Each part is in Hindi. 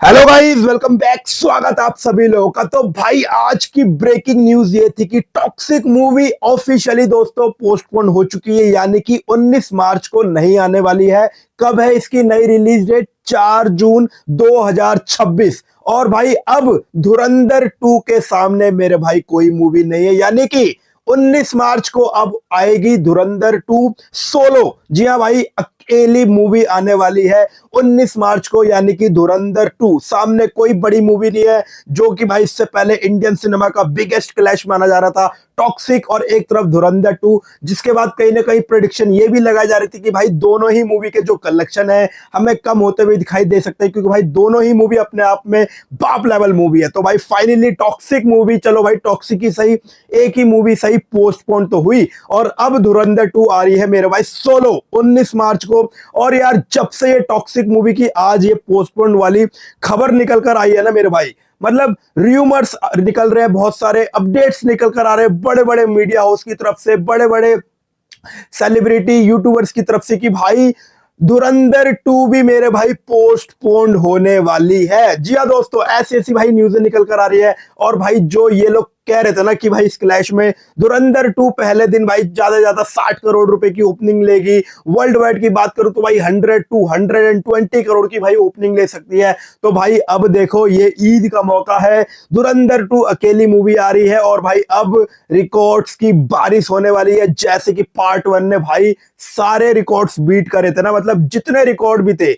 Hello guys, welcome back. स्वागत आप सभी लोगों का। तो भाई आज की ब्रेकिंग न्यूज ये थी कि टॉक्सिक मूवी ऑफिशियली दोस्तों पोस्टपोन हो चुकी है, यानी कि 19 मार्च को नहीं आने वाली है। कब है इसकी नई रिलीज डेट? 4 जून 2026। और भाई अब धुरंधर 2 के सामने मेरे भाई कोई मूवी नहीं है, यानी कि 19 मार्च को अब आएगी धुरंधर 2 सोलो। जी हाँ भाई, अकेली मूवी आने वाली है 19 मार्च को, यानी कि धुरंधर 2। सामने कोई बड़ी मूवी नहीं है, जो कि भाई इससे पहले इंडियन सिनेमा का बिगेस्ट क्लैश माना जा रहा था, टॉक्सिक और एक तरफ धुरंधर 2। जिसके बाद कहीं ना कहीं प्रेडिक्शन ये भी लगाई जा रही थी कि भाई दोनों ही मूवी के जो कलेक्शन है हमें कम होते हुए दिखाई दे सकते हैं, क्योंकि भाई दोनों ही मूवी अपने आप में बाप लेवल मूवी है। तो भाई फाइनली टॉक्सिक मूवी, चलो भाई टॉक्सिक ही सही, एक ही मूवी सही, पोस्टपोन तो हुई और अब धुरंधर 2 आ रही है मेरे भाई सोलो 19 मार्च को। और यार जब से ये टॉक्सिक मूवी की आज ये पोस्टपोन वाली खबर निकल कर आई है ना मेरे भाई, मतलब र्यूमर्स निकल रहे हैं, बहुत सारे अपडेट्स निकल कर आ रहे हैं बड़े बड़े मीडिया हाउस की तरफ से, बड़े बड़े सेलिब्रिटी यूट्यूबर्स की तरफ से कि भाई धुरंधर 2 भी मेरे भाई पोस्टपोन्ड होने वाली है। जी हाँ दोस्तों, ऐसी ऐसी भाई न्यूज़ें निकल कर आ रही है। और भाई जो ये लोग कह रहे थे ना कि भाई इस क्लैश में धुरंधर 2 पहले दिन भाई ज्यादा से ज्यादा 60 करोड़ रुपए की ओपनिंग लेगी, वर्ल्ड वाइड की बात करूं तो भाई 100 टू 120 करोड़ की भाई ओपनिंग ले सकती है। तो भाई अब देखो ये ईद का मौका है, धुरंधर 2 अकेली मूवी आ रही है और भाई अब रिकॉर्ड्स की बारिश होने वाली है। जैसे कि पार्ट 1 ने भाई सारे रिकॉर्ड्स बीट करे थे ना, मतलब जितने रिकॉर्ड भी थे,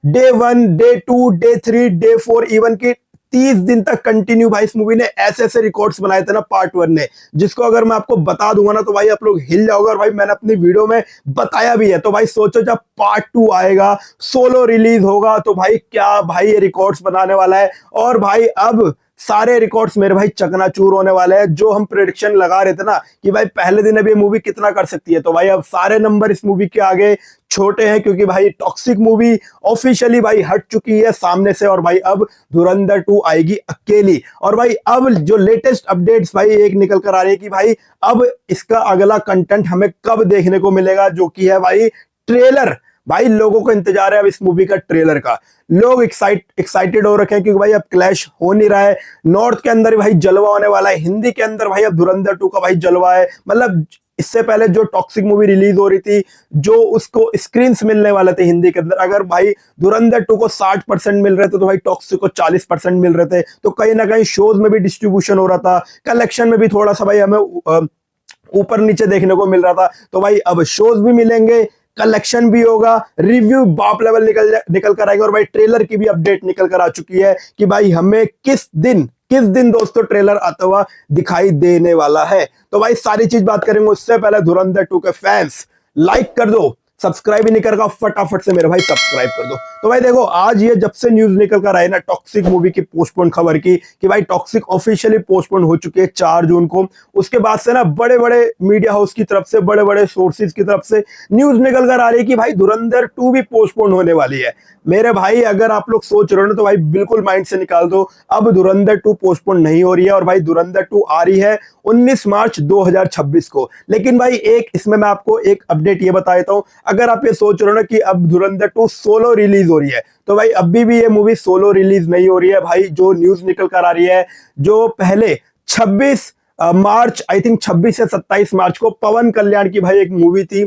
day 1, day 2, day 3, day 4, even की 30 दिन तक कंटिन्यू भाई इस मूवी ने ऐसे ऐसे रिकॉर्ड्स बनाए थे ना पार्ट 1 ने, जिसको अगर मैं आपको बता दूंगा ना तो भाई आप लोग हिल जाओगे। और भाई मैंने अपनी वीडियो में बताया भी है। तो भाई सोचो जब पार्ट 2 आएगा, सोलो रिलीज होगा, तो भाई क्या भाई ये रिकॉर्ड्स बनाने वाला है। और भाई अब सारे रिकॉर्ड्स मेरे भाई चकनाचूर होने वाले हैं। जो हम प्रेडिक्शन लगा रहे थे ना कि भाई पहले दिन अब ये मूवी कितना कर सकती है, तो भाई अब सारे नंबर इस मूवी के आगे छोटे हैं, क्योंकि भाई टॉक्सिक मूवी ऑफिशियली भाई हट चुकी है सामने से। और भाई अब धुरंधर 2 आएगी अकेली। और भाई अब जो लेटेस्ट अपडेट्स भाई एक निकल कर आ रही है कि भाई अब इसका अगला कंटेंट हमें कब देखने को मिलेगा, जो कि है भाई ट्रेलर। भाई लोगों को इंतजार है अब इस मूवी का ट्रेलर का। लोग एक्साइटेड हो रखे हैं, क्योंकि भाई अब क्लैश हो नहीं रहा है। नॉर्थ के अंदर भाई जलवा होने वाला है, हिंदी के अंदर भाई अब धुरंधर 2 का भाई जलवा है। मतलब इससे पहले जो टॉक्सिक मूवी रिलीज हो रही थी, जो उसको स्क्रीन्स मिलने वाले थे हिंदी के अंदर, अगर भाई धुरंधर 2 को 60% मिल रहे थे तो भाई टॉक्सिक को 40% मिल रहे थे। तो कहीं ना कहीं शोज में भी डिस्ट्रीब्यूशन हो रहा था, कलेक्शन में भी थोड़ा सा भाई हमें ऊपर नीचे देखने को मिल रहा था। तो भाई अब शोज भी मिलेंगे, कलेक्शन भी होगा, रिव्यू बाप लेवल निकल कर आएंगे। और भाई ट्रेलर की भी अपडेट निकल कर आ चुकी है कि भाई हमें किस दिन दोस्तों ट्रेलर आता हुआ दिखाई देने वाला है। तो भाई सारी चीज बात करेंगे, उससे पहले धुरंधर 2 के फैंस लाइक कर दो, सब्सक्राइब ही नहीं कर, फटाफट से मेरे भाई सब्सक्राइब कर दो। तो भाई देखो आज ये जब से न्यूज निकल कर आई ना टॉक्सिक मूवी की पोस्टपोन खबर की कि भाई टॉक्सिक ऑफिशियली पोस्टपोन हो चुकी है 4 जून को, उसके बाद से ना बड़े बड़े मीडिया हाउस की तरफ से, बड़े बड़े सोर्सेज की तरफ से न्यूज निकल कर आ रही है कि भाई धुरंधर 2 भी पोस्टपोन होने वाली है। मेरे भाई अगर आप लोग सोच रहे हो ना तो भाई बिल्कुल माइंड से निकाल दो, अब धुरंधर 2 पोस्टपोन नहीं हो रही है। और भाई धुरंधर 2 आ रही है 19 मार्च 2026 को। लेकिन भाई एक इसमें मैं आपको एक अपडेट ये बता देता हूं, अगर आप ये सोच रहे हो ना कि अब धुरंधर 2 सोलो रिलीज हो रही है, तो भाई अभी भी ये मूवी सोलो रिलीज नहीं हो रही है। भाई जो न्यूज निकल कर आ रही है, जो पहले 26 मार्च, आई थिंक 26 या 27 मार्च को पवन कल्याण की भाई एक मूवी थी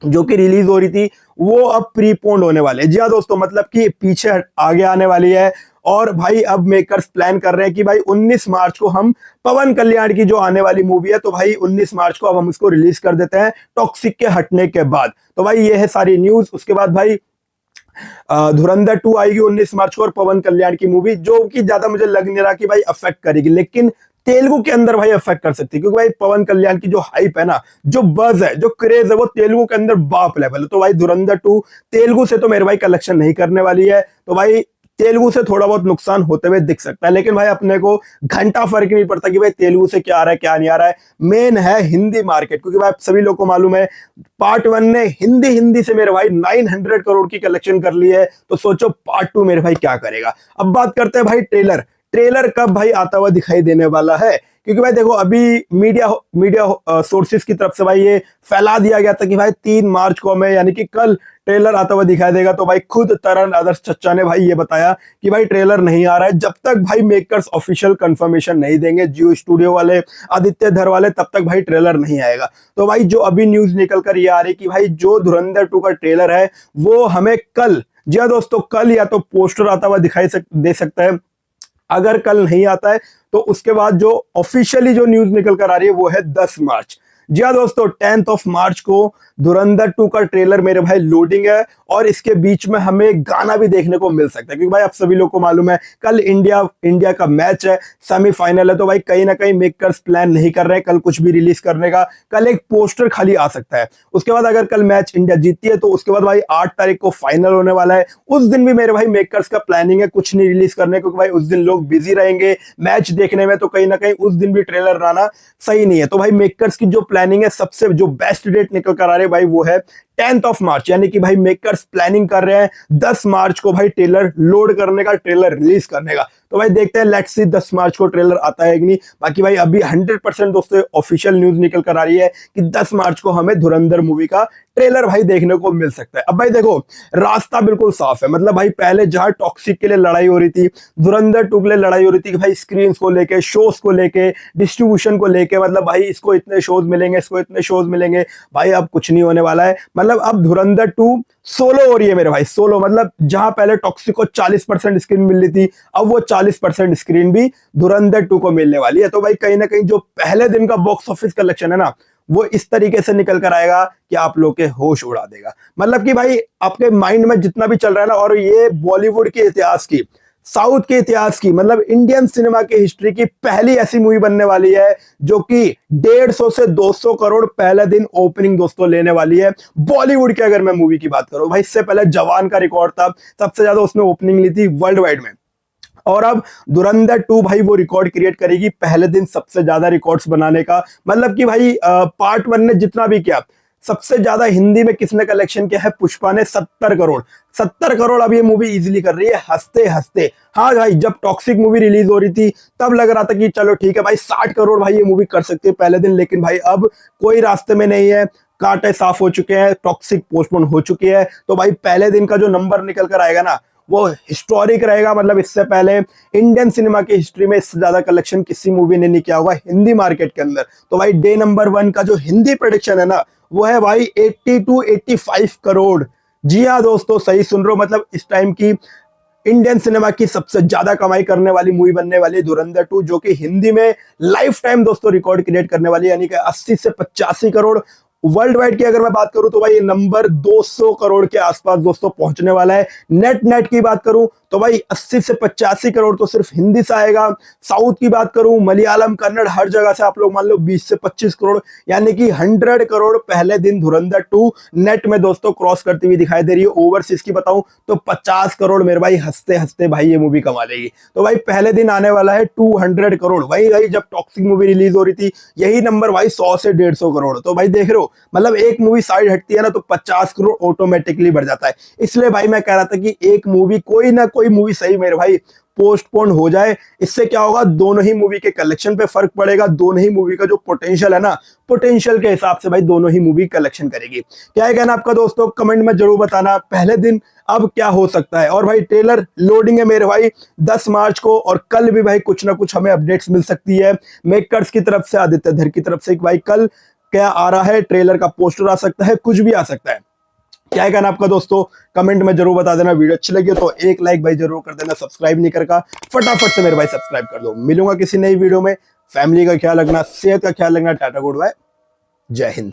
जो कि रिलीज हो रही थी, वो अब प्रीपोन्ड होने वाले हैं। जी हाँ दोस्तों, मतलब कि पीछे आगे आने वाली है। और भाई अब मेकर्स प्लान कर रहे हैं कि भाई 19 मार्च को हम पवन कल्याण की जो आने वाली मूवी है, तो भाई 19 मार्च को अब हम इसको रिलीज कर देते हैं टॉक्सिक के हटने के बाद। तो भाई ये है सारी न्यूज। उसके बाद भाई धुरंधर 2 आएगी 19 मार्च को, और पवन कल्याण की मूवी, जो कि ज्यादा मुझे लग नहीं रहा कि भाई अफेक्ट करेगी, लेकिन तेलुगु के अंदर भाई अफेक्ट कर सकती है, क्योंकि भाई पवन कल्याण की जो हाइप है ना, जो बज है, जो क्रेज है, वो तेलुगु के अंदर बाप लेवल है। तो भाई धुरंधर 2 तेलुगु से तो मेरे भाई कलेक्शन नहीं करने वाली है, तो भाई तेलुगु से थोड़ा बहुत नुकसान होते हुए दिख सकता है। लेकिन भाई अपने को घंटा फर्क नहीं पड़ता कि भाई तेलुगु से क्या आ रहा है क्या नहीं आ रहा है, मेन है हिंदी मार्केट। क्योंकि भाई सभी लोग को मालूम है पार्ट 1 ने हिंदी से मेरे भाई 900 करोड़ की कलेक्शन कर ली है, तो सोचो पार्ट 2 मेरे भाई क्या करेगा। अब बात करते हैं भाई ट्रेलर कब भाई आता हुआ दिखाई देने वाला है, क्योंकि भाई देखो अभी मीडिया सोर्सेज की तरफ से भाई ये फैला दिया गया था कि भाई 3 मार्च को हमें यानी कि कल ट्रेलर आता हुआ दिखाई देगा। तो भाई खुद तरण आदर्श चच्चा ने भाई ये बताया कि भाई ट्रेलर नहीं आ रहा है, जब तक भाई मेकर्स ऑफिशियल कंफर्मेशन नहीं देंगे जियो स्टूडियो वाले, आदित्य धर वाले, तब तक भाई ट्रेलर नहीं आएगा। तो भाई जो अभी न्यूज निकल कर ये आ रही कि भाई जो धुरंधर 2 का ट्रेलर है वो हमें कल, जी हाँ दोस्तों, कल या तो पोस्टर आता हुआ दे सकता है। अगर कल नहीं आता है तो उसके बाद जो ऑफिशियली जो न्यूज निकल कर आ रही है वो है 10 मार्च। जी हाँ दोस्तों, 10th ऑफ मार्च को धुरंधर 2 का ट्रेलर मेरे भाई लोडिंग है, और इसके बीच में हमें गाना भी देखने को मिल सकता है। क्योंकि भाई आप सभी लोग को मालूम है कल इंडिया का मैच है, सेमीफाइनल है। तो भाई कहीं ना कहीं मेकर्स प्लान नहीं कर रहे हैं कल कुछ भी रिलीज करने का। कल एक पोस्टर खाली आ सकता है, उसके बाद अगर कल मैच इंडिया जीतती है तो उसके बाद भाई 8 तारीख को फाइनल होने वाला है। उस दिन भी मेरे भाई मेकर्स का प्लानिंग है कुछ नहीं रिलीज करने, क्योंकि भाई उस दिन लोग बिजी रहेंगे मैच देखने में, तो कहीं ना कहीं उस दिन भी ट्रेलर आना सही नहीं है। तो भाई मेकर्स की जो प्लानिंग है, सबसे जो बेस्ट डेट निकल कर आ रहे भाई वो है 10th ऑफ मार्च, यानी कि भाई मेकर्स प्लानिंग कर रहे हैं 10 मार्च को भाई ट्रेलर लोड करने का, ट्रेलर रिलीज करने का। तो भाई देखते हैं, लेट्स सी 10 मार्च को ट्रेलर आता है कि नहीं। बाकी भाई अभी 100% दोस्तों ऑफिशियल न्यूज निकल कर आ रही है कि 10 मार्च को हमें धुरंधर मूवी का ट्रेलर भाई देखने को मिल सकता है। अब भाई देखो रास्ता बिल्कुल साफ है, मतलब भाई पहले जहां टॉक्सिक के लिए लड़ाई हो रही थी, धुरंधर 2 के लिए लड़ाई हो रही थी कि भाई स्क्रीन को लेके, शोज को लेके, डिस्ट्रीब्यूशन को लेके, मतलब भाई इसको इतने शोज मिलेंगे, इसको इतने शोज मिलेंगे। भाई अब कुछ नहीं होने वाला है, मतलब अब धुरंधर 2 सोलो हो रही है मेरे भाई, सोलो। मतलब जहां पहले टॉक्सिक को 40% स्क्रीन मिल रही थी, अब वो 40% स्क्रीन भी धुरंधर 2 को मिलने वाली है। तो भाई कहीं ना कहीं जो पहले दिन का बॉक्स ऑफिस कलेक्शन है ना, वो इस तरीके से निकल कर आएगा कि आप लोग के होश उड़ा देगा। मतलब कि भाई आपके माइंड में जितना भी चल रहा है ना, और ये बॉलीवुड के इतिहास की, साउथ के इतिहास की, मतलब इंडियन सिनेमा की हिस्ट्री की पहली ऐसी मूवी बनने वाली है जो कि 150 से 200 करोड़ पहले दिन ओपनिंग दोस्तों लेने वाली है। बॉलीवुड की अगर मैं मूवी की बात करूं भाई, इससे पहले जवान का रिकॉर्ड था, सबसे ज्यादा उसने ओपनिंग ली थी वर्ल्ड वाइड में। और अब धुरंधर 2 भाई वो रिकॉर्ड क्रिएट करेगी पहले दिन सबसे ज्यादा रिकॉर्ड्स बनाने का। मतलब कि भाई पार्ट 1 ने जितना भी किया, सबसे ज्यादा हिंदी में किसने कलेक्शन किया है? पुष्पा ने 70 करोड़। 70 करोड़ अब ये मूवी इजीली कर रही है हंसते हंसते। हाँ भाई, जब टॉक्सिक मूवी रिलीज हो रही थी तब लग रहा था कि चलो ठीक है भाई 60 करोड़ भाई ये मूवी कर सकती है पहले दिन, लेकिन भाई अब कोई रास्ते में नहीं है, कांटे साफ हो चुके हैं, टॉक्सिक पोस्टपोन हो चुकी है। तो भाई पहले दिन का जो नंबर निकल कर आएगा ना, वो हिस्टोरिक रहेगा। मतलब इससे पहले इंडियन सिनेमा की हिस्ट्री में इससे ज्यादा कलेक्शन किसी मूवी ने नहीं किया होगा हिंदी मार्केट के अंदर। तो भाई डे नंबर 1 का जो हिंदी प्रेडिक्शन है ना, वो है भाई 80 to 85 करोड़। जी हाँ दोस्तों, सही सुन रहे हो, मतलब इस टाइम की इंडियन सिनेमा की सबसे ज्यादा कमाई करने वाली मूवी बनने वाली है धुरंधर 2, जो कि हिंदी में लाइफ टाइम दोस्तों रिकॉर्ड क्रिएट करने वाली है, यानी कि 80 से 85 करोड़। वर्ल्ड वाइड की अगर मैं बात करूं तो भाई ये नंबर 200 करोड़ के आसपास दोस्तों पहुंचने वाला है। नेट की बात करूं तो भाई 80 से 85 करोड़ तो सिर्फ हिंदी से आएगा। साउथ की बात करूं, मलयालम, कन्नड़, हर जगह से आप लोग मान लो 20 से 25 करोड़, यानी कि 100 करोड़ पहले दिन धुरंधर 2 नेट में दोस्तों क्रॉस करती हुई दिखाई दे रही है। ओवरसीज की बताऊं तो 50 करोड़ मेरे भाई हंसते हंसते भाई ये मूवी कमा लेगी। तो भाई पहले दिन आने वाला है 200 करोड़। भाई जब टॉक्सिक मूवी रिलीज हो रही थी यही नंबर भाई 100 से 150 करोड़। तो भाई देख रहे हो, मतलब एक मूवी साइड हटती है ना तो 50 करोड़ ऑटोमेटिकली बढ़ जाता है। इसलिए भाई मैं कह रहा था कि एक मूवी, कोई ना कोई मूवी सही मेरे भाई पोस्टपोन हो जाए। इससे क्या होगा, दोनों ही मूवी के कलेक्शन पे फर्क पड़ेगा, दोनों ही मूवी का जो पोटेंशियल है ना, पोटेंशियल के हिसाब से भाई दोनों ही मूवी कलेक्शन करेगी। क्या है कहना आपका दोस्तों, कमेंट में जरूर बताना पहले दिन अब क्या हो सकता है। और भाई ट्रेलर लोडिंग है मेरे भाई 10 मार्च को, और कल भी भाई कुछ ना कुछ हमें अपडेट्स मिल सकती है मेकर्स की तरफ से, आदित्य धर की तरफ से, भाई कल क्या आ रहा है, ट्रेलर का पोस्टर आ सकता है, कुछ भी आ सकता है। क्या है कहना आपका दोस्तों, कमेंट में जरूर बता देना। वीडियो अच्छी लगी तो एक लाइक भाई जरूर कर देना, सब्सक्राइब नहीं करका फटाफट से मेरे भाई सब्सक्राइब कर दो। मिलूंगा किसी नई वीडियो में। फैमिली का ख्याल रखना, सेहत का ख्याल रखना। टाटा गुड बाय, जय हिंद।